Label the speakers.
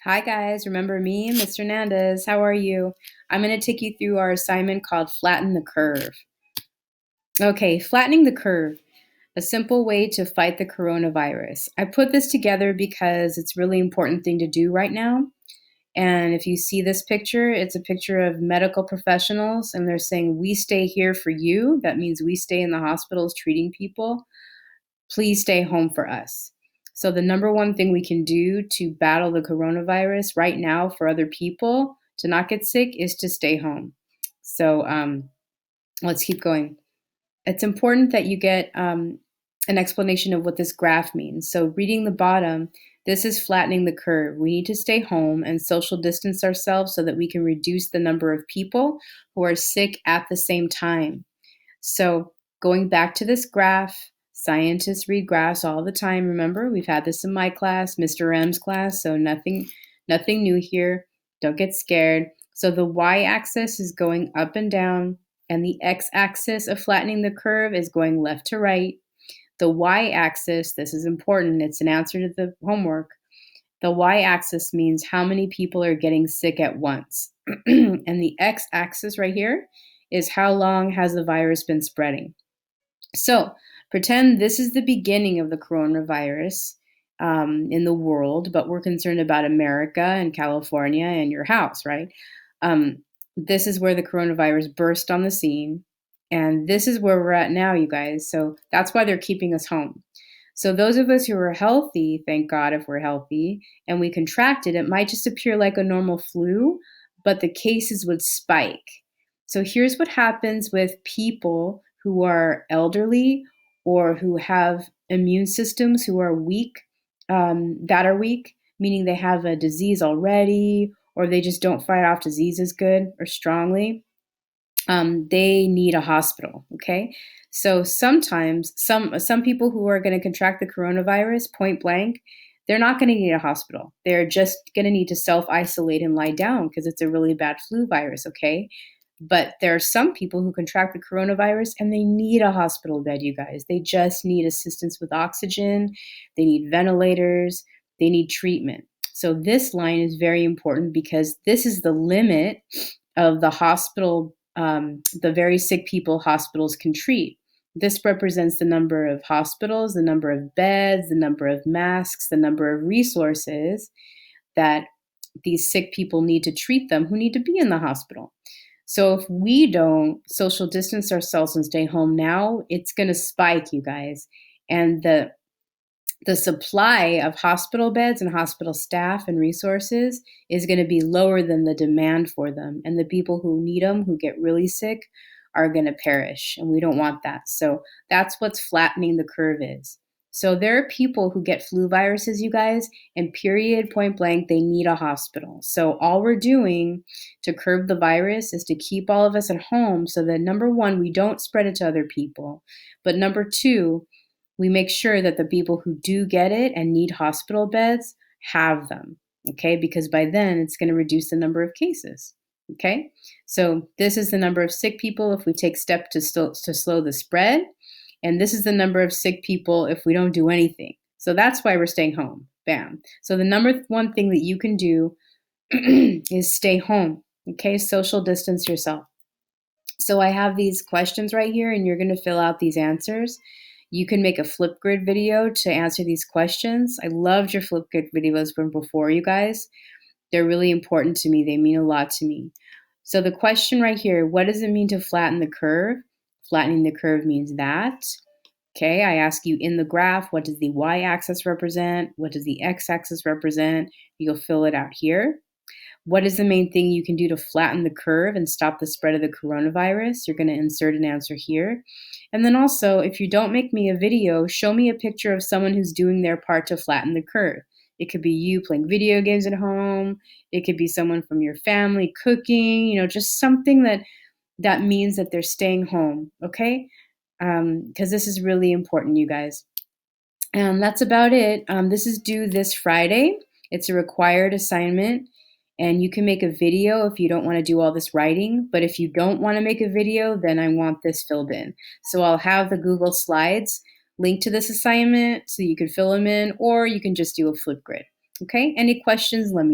Speaker 1: Hi guys, remember me, Mr. Hernandez? How are you? I'm going to take you through our assignment called Flatten the Curve. Okay, flattening the curve, a simple way to fight the coronavirus. I put this together because it's a really important thing to do right now. And if you see this picture, it's a picture of medical professionals, and they're saying, "We stay here for you." That means we stay in the hospitals treating people. Please stay home for us. So, the number one thing we can do to battle the coronavirus right now for other people to not get sick is to stay home. So, let's keep going. It's important that you get an explanation of what this graph means. So, reading the bottom, this is flattening the curve. We need to stay home and social distance ourselves so that we can reduce the number of people who are sick at the same time. So, going back to this graph, scientists read graphs all the time. Remember, we've had this in my class, Mr. M's class, so nothing new here. Don't get scared. So the y-axis is going up and down, and the x-axis of flattening the curve is going left to right. The y-axis, this is important, it's an answer to the homework. The y-axis means how many people are getting sick at once. And the x-axis right here is how long has the virus been spreading. So pretend this is the beginning of the coronavirus in the world, but we're concerned about America and California and your house, right? Um, this is where the coronavirus burst on the scene. And this is where we're at now, you guys. So that's why they're keeping us home. So those of us who are healthy, thank God if we're healthy, and we contracted, it might just appear like a normal flu, but the cases would spike. So here's what happens with people who are elderly or who have immune systems who are weak, that are weak, meaning they have a disease already, or they just don't fight off diseases good or strongly. They need a hospital. Okay, so sometimes some people who are going to contract the coronavirus point blank, they're not going to need a hospital. They're just going to need to self isolate and lie down because it's a really bad flu virus. Okay, but there are some people who contract the coronavirus and they need a hospital bed. You guys, they just need assistance with oxygen. They need ventilators. They need treatment. So this line is very important because this is the limit of the hospital, the very sick people hospitals can treat. This represents the number of hospitals, the number of beds, the number of masks, the number of resources that these sick people need to treat them who need to be in the hospital. So if we don't social distance ourselves and stay home now, it's going to spike, you guys. And the supply of hospital beds and hospital staff and resources is going to be lower than the demand for them. And the people who need them, who get really sick, are going to perish. And we don't want that. So that's what's flattening the curve is. So there are people who get flu viruses, you guys, and period, point blank, they need a hospital. So all we're doing to curb the virus is to keep all of us at home so that number one, we don't spread it to other people. But number two, we make sure that the people who do get it and need hospital beds have them, okay? Because by then it's going to reduce the number of cases, okay? So this is the number of sick people if we take steps to slow the spread, and this is the number of sick people if we don't do anything. So that's why we're staying home. Bam. So the number one thing that you can do is stay home, okay? Social distance yourself. So I have these questions right here, and you're going to fill out these answers. You can make a Flipgrid video to answer these questions. I loved your Flipgrid videos from before, you guys. They're really important to me. They mean a lot to me. So the question right here, what does it mean to flatten the curve? Flattening the curve means that. Okay, I ask you in the graph, what does the y-axis represent? What does the x-axis represent? You'll fill it out here. What is the main thing you can do to flatten the curve and stop the spread of the coronavirus? You're going to insert an answer here. And then also, if you don't make me a video, show me a picture of someone who's doing their part to flatten the curve. It could be you playing video games at home. It could be someone from your family cooking, just something that means that they're staying home, okay? Because this is really important, you guys. And that's about it. This is due this Friday. It's a required assignment. And you can make a video if you don't want to do all this writing. But if you don't want to make a video, then I want this filled in. So I'll have the Google Slides linked to this assignment so you can fill them in, or you can just do a Flipgrid. Okay? Any questions, let me